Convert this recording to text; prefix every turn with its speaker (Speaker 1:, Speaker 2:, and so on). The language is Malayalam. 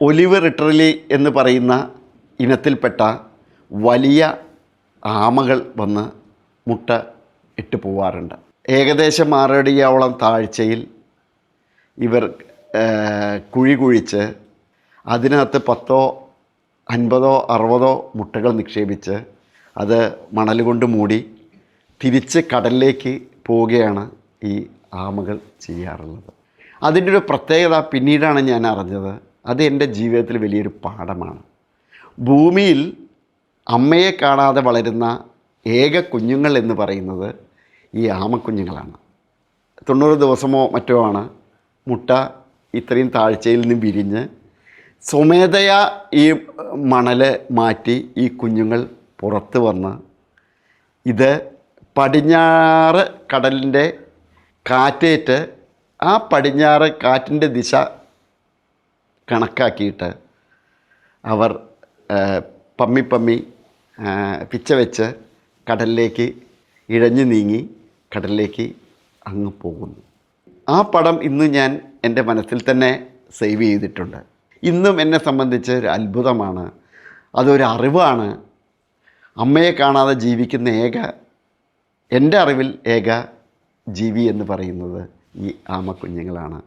Speaker 1: ഒലിവ് റിട്രലി എന്ന് പറയുന്ന ഇനത്തിൽപ്പെട്ട വലിയ ആമകൾ വന്ന് മുട്ട ഇട്ട് പോവാറുണ്ട്. ഏകദേശം 6 അടിയോളം താഴ്ചയിൽ ഇവർ കുഴി കുഴിച്ച് അതിനകത്ത് 10, 50, 60 മുട്ടകൾ നിക്ഷേപിച്ച് അത് മണൽ കൊണ്ട് മൂടി തിരിച്ച് കടലിലേക്ക് പോവുകയാണ് ഈ ആമകൾ ചെയ്യാറുള്ളത്. അതിൻ്റെ ഒരു പ്രത്യേകത പിന്നീടാണ് ഞാൻ അറിഞ്ഞത്. അത് എൻ്റെ ജീവിതത്തിൽ വലിയൊരു പാഠമാണ്. ഭൂമിയിൽ അമ്മയെ കാണാതെ വളരുന്ന ഏക കുഞ്ഞുങ്ങൾ എന്ന് പറയുന്നത് ഈ ആമക്കുഞ്ഞുങ്ങളാണ്. 90 ദിവസമോ മറ്റോ ആണ് മുട്ട ഇത്രയും താഴ്ചയിൽ നിന്ന് വിരിഞ്ഞ് സ്വമേധയാ ഈ മണൽ മാറ്റി ഈ കുഞ്ഞുങ്ങൾ പുറത്ത് വന്ന് ഇത് പടിഞ്ഞാറ് കടലിൻ്റെ കാറ്റേറ്റ് ആ പടിഞ്ഞാറ് കാറ്റിൻ്റെ ദിശ കണക്കാക്കിയിട്ട് അവർ പമ്മി പിച്ച വെച്ച് കടലിലേക്ക് ഇഴഞ്ഞു നീങ്ങി കടലിലേക്ക് അങ്ങ് പോകുന്നു. ആ പടം ഇന്ന് ഞാൻ എൻ്റെ മനസ്സിൽ തന്നെ സേവ് ചെയ്തിട്ടുണ്ട്. ഇന്നും എന്നെ സംബന്ധിച്ച് ഒരു അത്ഭുതമാണ്, അതൊരു അറിവാണ്. അമ്മയെ കാണാതെ ജീവിക്കുന്ന എൻ്റെ അറിവിൽ ഏക ജീവി എന്ന് പറയുന്നത് ഈ ആമക്കുഞ്ഞുങ്ങളാണ്.